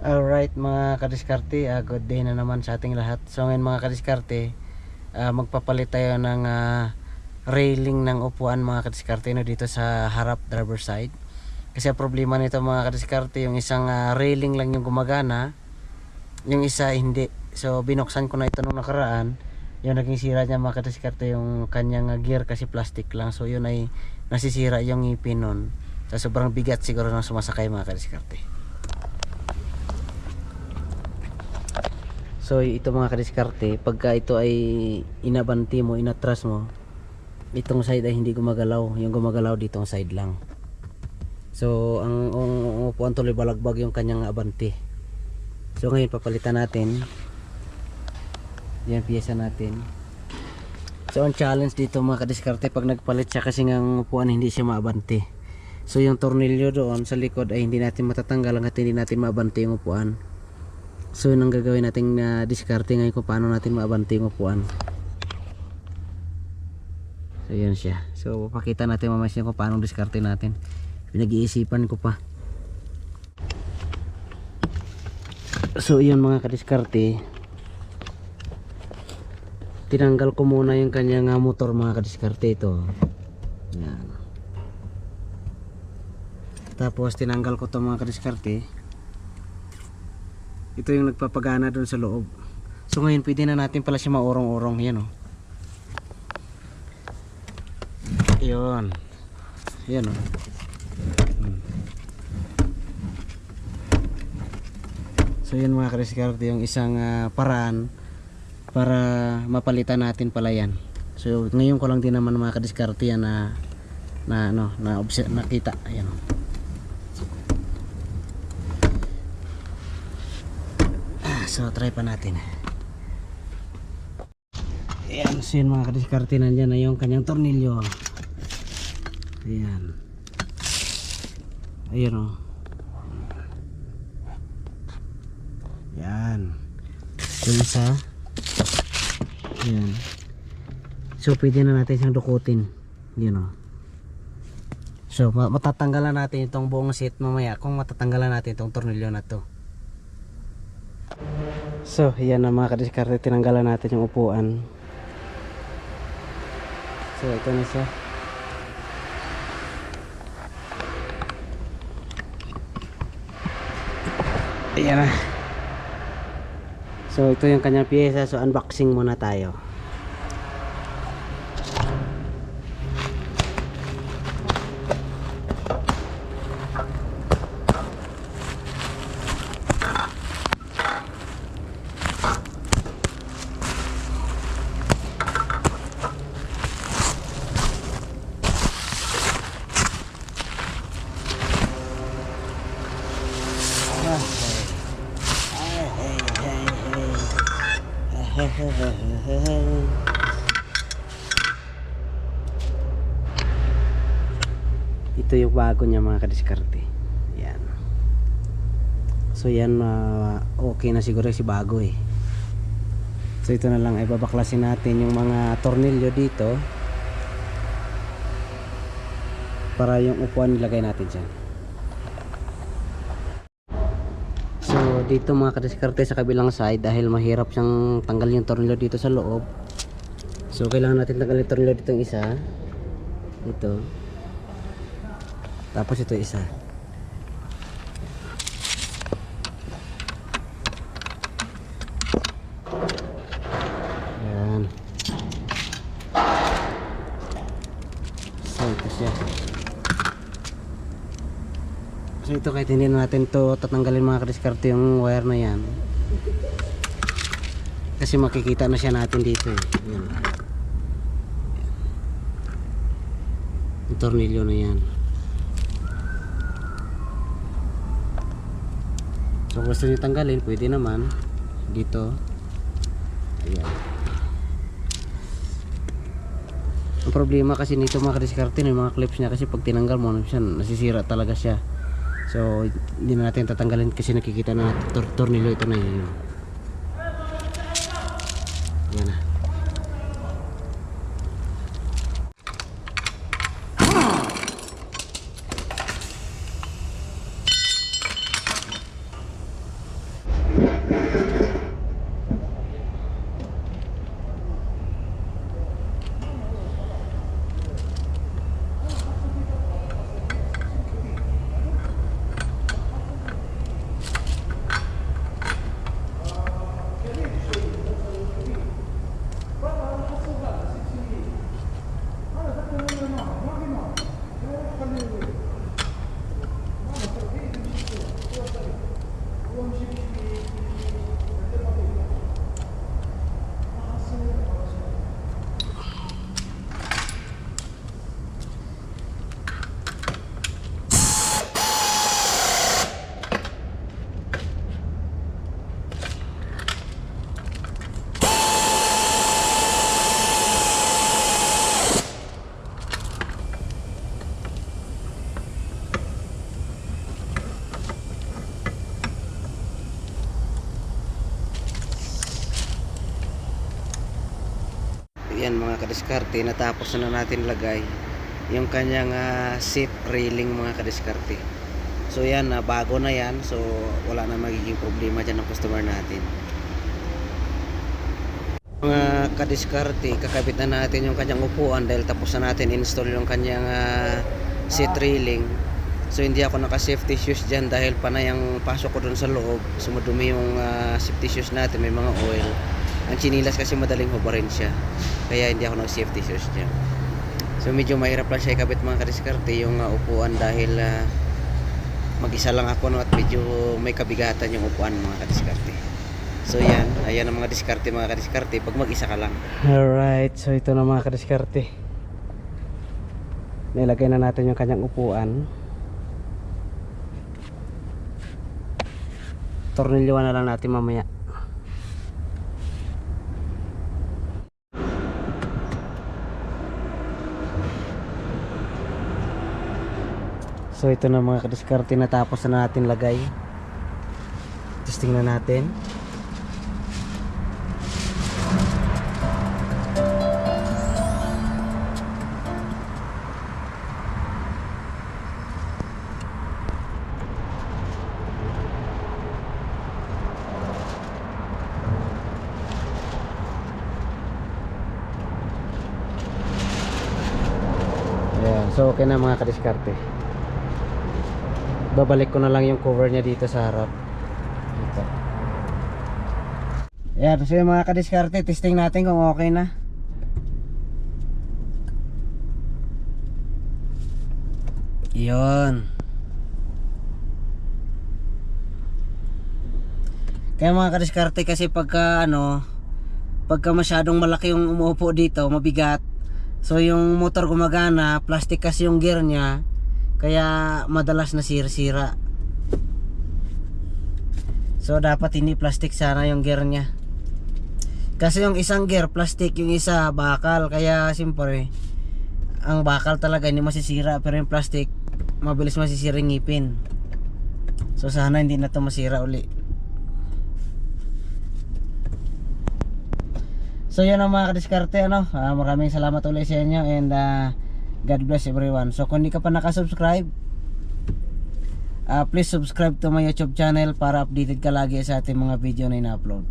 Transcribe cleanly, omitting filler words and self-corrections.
Alright mga kadiskarte, good day na naman sa ating lahat. So ngayon mga kadiskarte, magpapalit tayo ng railing ng upuan mga kadiskarte no, dito sa harap driver side. Kasi ang problema nito mga kadiskarte, yung isang railing lang yung gumagana, yung isa hindi. So binuksan ko na ito nung nakaraan. Yung naging sira niya mga kadiskarte, yung kanyang gear kasi plastic lang. So yun ay nasisira yung ngipin nun. So sobrang bigat siguro ng sumasakay mga kadiskarte. So ito mga kadiskarte, pagka ito ay inabanti mo, inatras mo, itong side ay hindi gumagalaw, yung gumagalaw ditong side lang. So ang upuan tuloy balagbag yung kanyang abanti. So ngayon papalitan natin yan piyesa natin. So ang challenge dito mga kadiskarte, pag nagpalit siya kasi ng upuan hindi siya maabanti. So yung tornilyo doon sa likod ay hindi natin matatanggal hanggat hindi natin maabanti yung upuan. So yun ang gagawin nating diskarte ngayon kung paano natin maabanti yung upuan. So yan siya. So papakita natin mamaya kung paano diskarte natin. Pinag-iisipan ko pa. So yun mga kadiskarte, tinanggal ko muna yung kanyang motor mga kadiskarte ito. Yan. Tapos tinanggal ko to mga kadiskarte. Ito yung nagpapagana doon sa loob. So ngayon pwede na natin pala siya maurong-urong. Yan o. Yun. Yan o. So yun mga kadiskarte, yung isang paraan para mapalitan natin pala yan. So ngayon ko lang din naman mga kadiskarte yan nakita. Ayan o. So try pa natin. Ayan, so yun mga kadiskarte, nandyan na yung kanyang tornilyo. Ayan. Ayan o. Ayan. Yung isa. Ayan. So pwede na natin siyang dukutin. Ayan o. So matatanggalan natin itong buong seat mamaya kung matatanggalan natin itong tornilyo na to. So yan na mga kadiskarte, tinanggalan natin yung upuan. So ito na siya. Ayan na. So ito yung kanyang piyesa. So unboxing muna tayo. Ito yung bago niya mga kadiskarte. Yan. So yan, okay na siguro si bago eh. So ito na lang ay babaklasin natin yung mga tornilyo dito para yung upuan nilagay natin dyan. So dito mga kadiskarte sa kabilang side, dahil mahirap siyang tanggal yung tornilyo dito sa loob, so kailangan natin tanggalin yung tornilyo dito yung isa. Ito. Tapos ito isa. Yan. So ito siya. So ito kahit hindi na natin to tatanggalin mga kadiskarte yung wire na yan, kasi makikita na siya natin dito eh. Yan. Yung tornilyo na yan. So kung gusto nyo tanggalin, pwede naman dito. Ayan. Ang problema kasi nito mga kadiskarte, yung mga clips niya, kasi pag tinanggal mo siya, nasisira talaga siya. So hindi na natin tatanggalin kasi nakikita na tornilyo ito na yun. Yan na. Ayan mga kadiskarte, natapos na natin lagay yung kanyang seat railing mga kadiskarte. So yan, bago na yan. So wala na magiging problema dyan ng customer natin. Mga kadiskarte, kakabit na natin yung kanyang upuan dahil tapos na natin install yung kanyang seat railing. So hindi ako naka safety shoes dyan dahil panay ang pasok ko dun sa loob. Sumadumi yung safety shoes natin, may mga oil. Ang chinilas kasi madaling hubarin siya, kaya hindi ako naka safety shoes dyan. So medyo mahirap lang siya ikabit mga kadiskarte yung upuan dahil mag-isa lang ako, no, at medyo may kabigatan yung upuan mga kadiskarte. So yan, ayan ang mga diskarte mga kadiskarte pag mag-isa ka lang. Alright, so ito na mga kadiskarte. Nilagay na natin yung kanyang upuan. Tornilyoan na lang natin mamaya. So ito na mga kadiskarte, natapos na natin lagay. Testing na natin. Ayan, so okay na mga kadiskarte. Babalik ko na lang yung cover niya dito sa harap dito. Ayan, so yung mga kadiskarte, testing natin kung okay na. Yun. Kaya mga kadiskarte, kasi pagka pagka masyadong malaki yung umuupo dito, mabigat, so yung motor gumagana, plastic kasi yung gear niya, kaya madalas na sira. So dapat hindi plastic sana yung gear niya. Kasi yung isang gear plastic, yung isa bakal. Kaya siyempre ang bakal talaga hindi masisira, pero yung plastic mabilis masisira yung ngipin. So sana hindi na to masira uli. So yun ang mga kadiskarte, maraming salamat ulit sa inyo, and God bless everyone. So kung hindi ka pa nakasubscribe, please subscribe to my YouTube channel para updated ka lagi sa ating mga video na ina-upload.